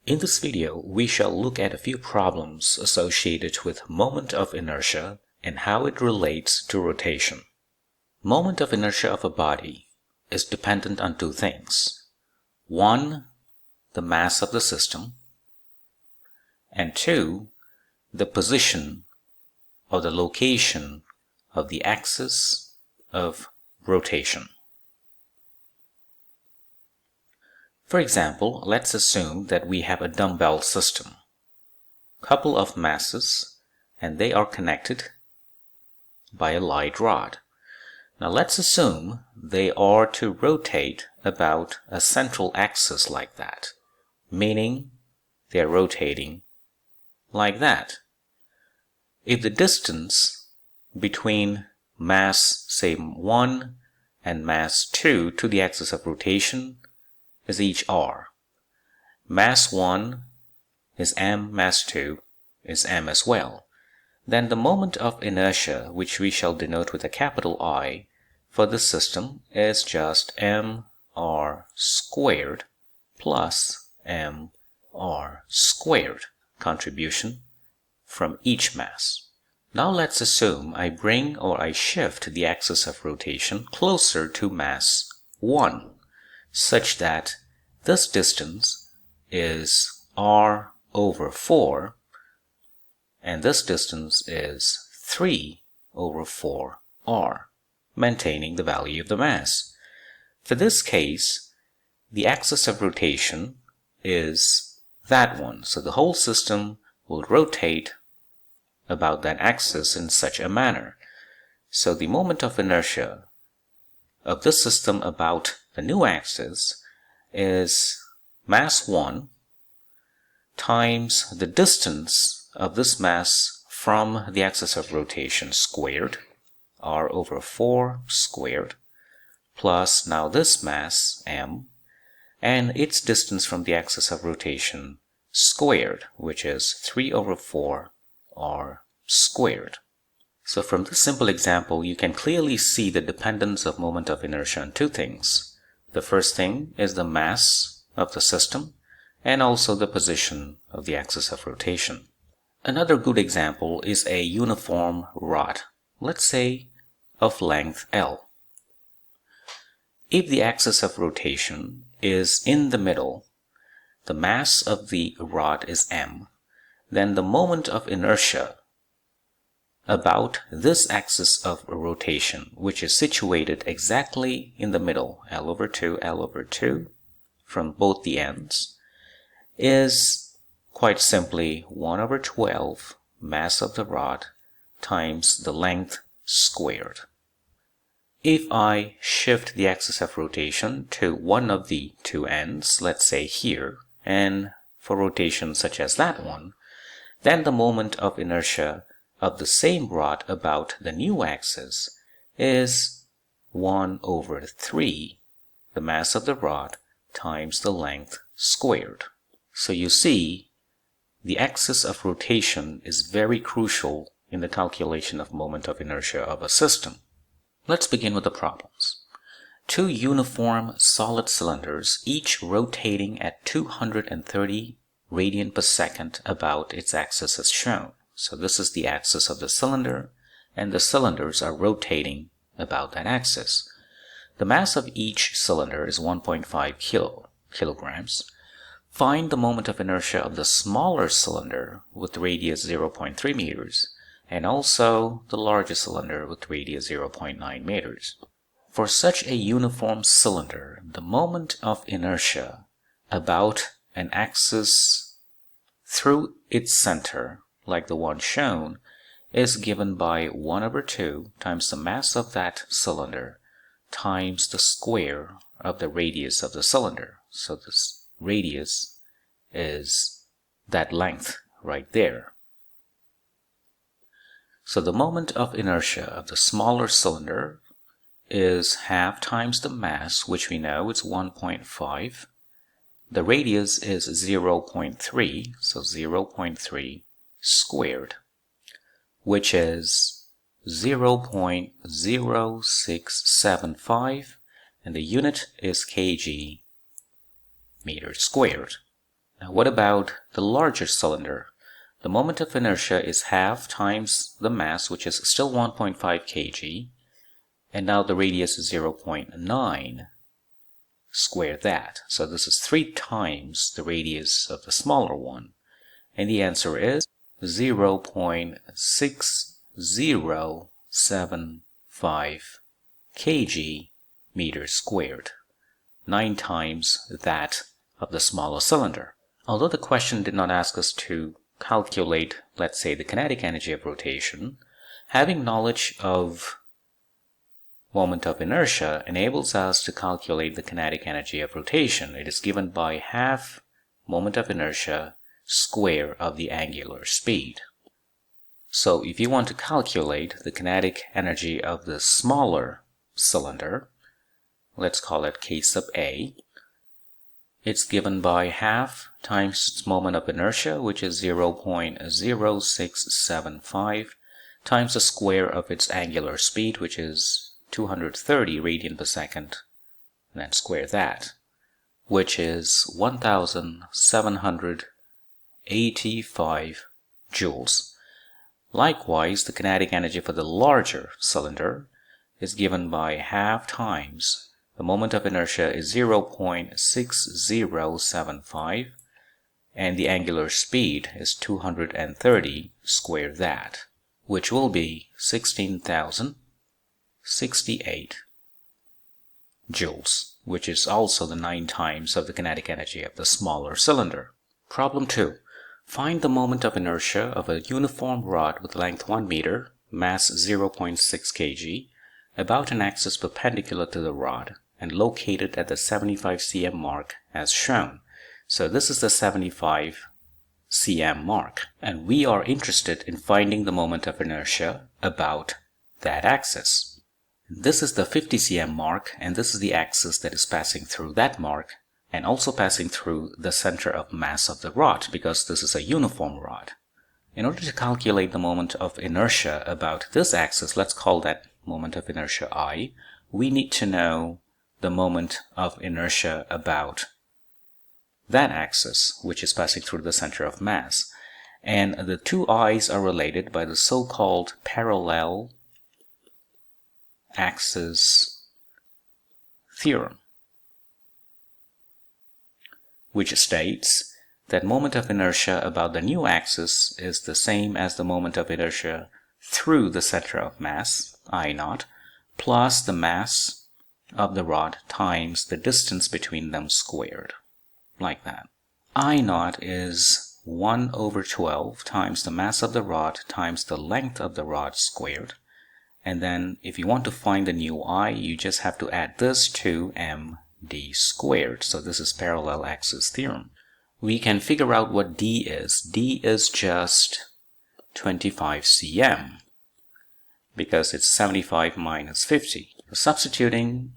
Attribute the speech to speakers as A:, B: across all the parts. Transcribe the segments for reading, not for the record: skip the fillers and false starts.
A: In this video, we shall look at a few problems associated with moment of inertia and how it relates to rotation. Moment of inertia of a body is dependent on two things. One, the mass of the system, and two, the position or the location of the axis of rotation. For example, let's assume that we have a dumbbell system, couple of masses, and they are connected by a light rod. Now let's assume they are to rotate about a central axis like that, meaning they are rotating like that. If the distance between mass, say 1 and mass 2 to the axis of rotation is each r. Mass 1 is m, mass 2 is m as well. Then the moment of inertia, which we shall denote with a capital I for the system, is just mr squared plus mr squared, contribution from each mass. Now let's assume I bring or I shift the axis of rotation closer to mass 1, such that this distance is r over 4 and this distance is 3 over 4r, maintaining the value of the mass. For this case, the axis of rotation is that one, so the whole system will rotate about that axis in such a manner. So the moment of inertia of this system about the new axis is mass 1 times the distance of this mass from the axis of rotation squared, r over 4 squared, plus now this mass, m, and its distance from the axis of rotation squared, which is 3 over 4 r squared. So from this simple example, you can clearly see the dependence of moment of inertia on two things. The first thing is the mass of the system and also the position of the axis of rotation. Another good example is a uniform rod, let's say of length L. If the axis of rotation is in the middle, the mass of the rod is m, then the moment of inertia about this axis of rotation, which is situated exactly in the middle, L over 2 from both the ends, is quite simply 1 over 12 mass of the rod times the length squared. If I shift the axis of rotation to one of the two ends, let's say here, and for rotation such as that one, then the moment of inertia of the same rod about the new axis is 1 over 3, the mass of the rod, times the length squared. So you see, the axis of rotation is very crucial in the calculation of moment of inertia of a system. Let's begin with the problems. Two uniform solid cylinders, each rotating at 230 radian per second about its axis as shown. So this is the axis of the cylinder, and the cylinders are rotating about that axis. The mass of each cylinder is 1.5 kilograms. Find the moment of inertia of the smaller cylinder with radius 0.3 meters, and also the larger cylinder with radius 0.9 meters. For such a uniform cylinder, the moment of inertia about an axis through its center, like the one shown, is given by 1 over 2 times the mass of that cylinder times the square of the radius of the cylinder. So this radius is that length right there. So the moment of inertia of the smaller cylinder is half times the mass, which we know is 1.5. The radius is 0.3, so 0.3 squared, which is 0.0675, and the unit is kg meters squared. Now what about the larger cylinder? The moment of inertia is half times the mass, which is still 1.5 kg, and now the radius is 0.9. Square that. So this is 3 times the radius of the smaller one. And the answer is 0.6075 kg meters squared. 9 times that of the smaller cylinder. Although the question did not ask us to calculate, let's say, the kinetic energy of rotation, having knowledge of moment of inertia enables us to calculate the kinetic energy of rotation. It is given by half moment of inertia square of the angular speed. So if you want to calculate the kinetic energy of the smaller cylinder, let's call it K sub A, it's given by half times its moment of inertia, which is 0.0675, times the square of its angular speed, which is 230 radian per second, and then square that, which is 1785 joules. Likewise, the kinetic energy for the larger cylinder is given by half times the moment of inertia is 0.6075, and the angular speed is 230, square that, which will be 16,068 joules, which is also the 9 times of the kinetic energy of the smaller cylinder. Problem 2. Find the moment of inertia of a uniform rod with length 1 meter, mass 0.6 kg, about an axis perpendicular to the rod, and located at the 75 cm mark as shown. So this is the 75 cm mark, and we are interested in finding the moment of inertia about that axis. This is the 50 cm mark, and this is the axis that is passing through that mark and also passing through the center of mass of the rod, because this is a uniform rod. In order to calculate the moment of inertia about this axis, let's call that moment of inertia I, we need to know the moment of inertia about that axis, which is passing through the center of mass. And the two i's are related by the so-called parallel axis theorem, which states that moment of inertia about the new axis is the same as the moment of inertia through the center of mass, I naught, plus the mass of the rod times the distance between them squared, like that. I naught is 1/12 times the mass of the rod times the length of the rod squared, and then if you want to find the new I, you just have to add this to md squared. So this is parallel axis theorem. We can figure out what d is. D is just 25 cm, because it's 75 minus 50. Substituting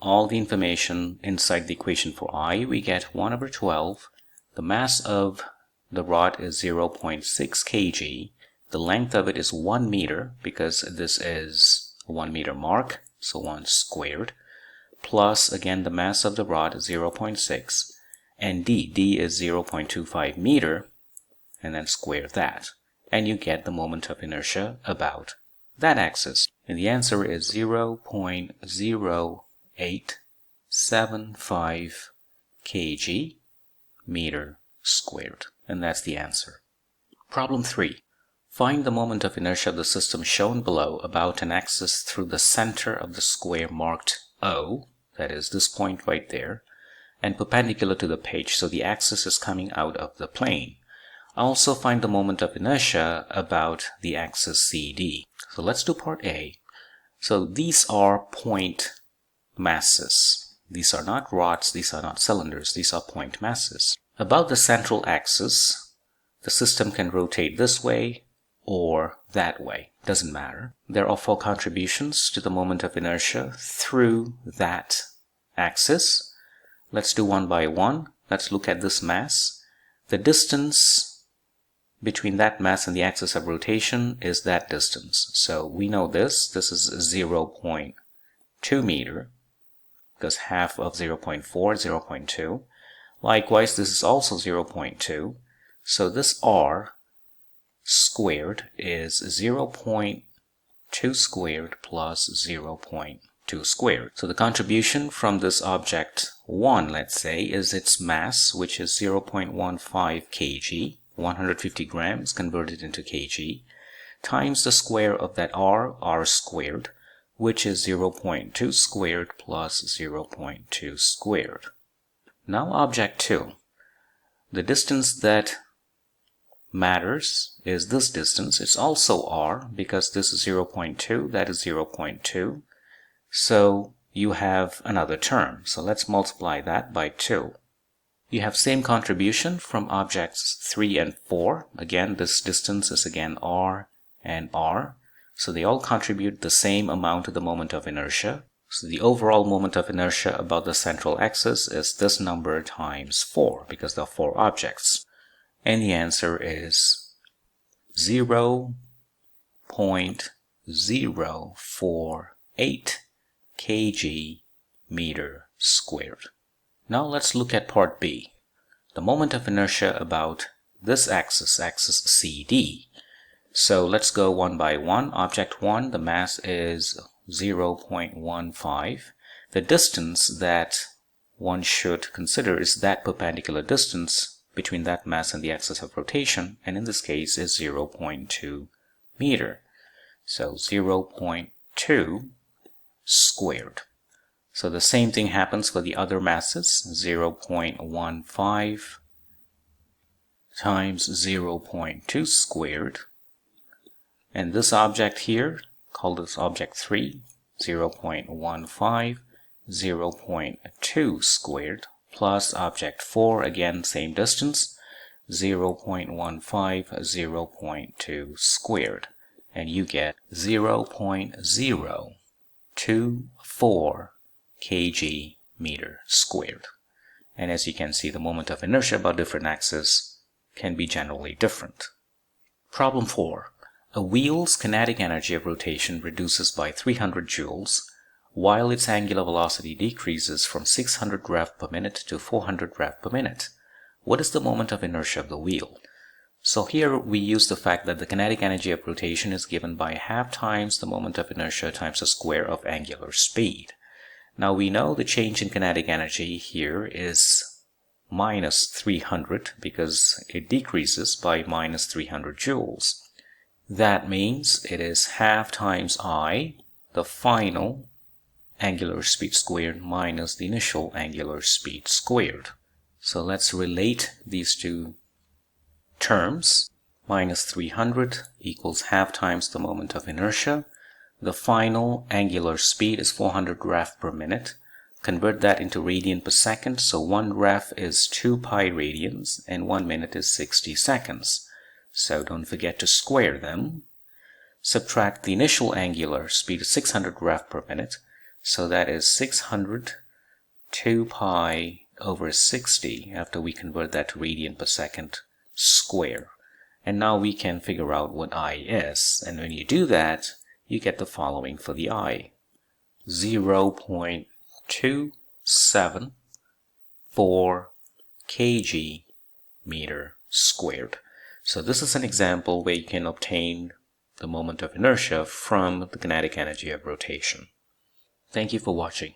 A: all the information inside the equation for I, we get 1/12. The mass of the rod is 0.6 kg. The length of it is 1 meter, because this is a 1 meter mark, so 1 squared, plus again the mass of the rod is 0.6, and d is 0.25 meter, and then square that, and you get the moment of inertia about that axis. And the answer is 0.0875 kg meter squared, and that's the answer. Problem 3. Find the moment of inertia of the system shown below about an axis through the center of the square marked O, that is this point right there, and perpendicular to the page, so the axis is coming out of the plane. Also find the moment of inertia about the axis CD. So let's do part A. So these are point masses. These are not rods, these are not cylinders, these are point masses. About the central axis, the system can rotate this way or that way, doesn't matter. There are 4 contributions to the moment of inertia through that axis. Let's do one by one. Let's look at this mass. The distance between that mass and the axis of rotation is that distance. So we know this is 0.2 meter, because half of 0.4 is 0.2. Likewise, this is also 0.2. So this r squared is 0.2 squared plus 0.2 squared. So the contribution from this object 1, let's say, is its mass, which is 0.15 kg, 150 grams converted into kg, times the square of that r squared, which is 0.2 squared plus 0.2 squared. Now object 2. The distance that matters is this distance. It's also r because this is 0.2, that is 0.2. So you have another term. So let's multiply that by 2. You have same contribution from objects 3 and 4. Again, this distance is again r and r. So they all contribute the same amount to the moment of inertia. So the overall moment of inertia about the central axis is this number times 4 because there are 4 objects. And the answer is 0.048 kg meter squared. Now let's look at part B. The moment of inertia about this axis CD. So let's go one by one. Object 1, the mass is 0.15. The distance that one should consider is that perpendicular distance between that mass and the axis of rotation, and in this case is 0.2 meter. So 0.2 squared. So the same thing happens for the other masses. 0.15 times 0.2 squared. And this object here, call this object 3, 0.15, 0.2 squared, plus object 4, again same distance, 0.15, 0.2 squared. And you get 0.024 kg meter squared. And as you can see, the moment of inertia about different axes can be generally different. Problem 4. A wheel's kinetic energy of rotation reduces by 300 joules, while its angular velocity decreases from 600 rev per minute to 400 rev per minute. What is the moment of inertia of the wheel? So here we use the fact that the kinetic energy of rotation is given by half times the moment of inertia times the square of angular speed. Now we know the change in kinetic energy here is minus 300 because it decreases by minus 300 joules. That means it is half times I, the final angular speed squared minus the initial angular speed squared. So let's relate these two terms. Minus 300 equals half times the moment of inertia. The final angular speed is 400 rev per minute. Convert that into radian per second. So 1 rev is 2 pi radians and 1 minute is 60 seconds. So don't forget to square them. Subtract the initial angular speed of 600 rev per minute. So that is 600 2 pi over 60 after we convert that to radian per second square. And now we can figure out what I is. And when you do that, you get the following for the I. 0.274 kg meter squared. So this is an example where you can obtain the moment of inertia from the kinetic energy of rotation. Thank you for watching.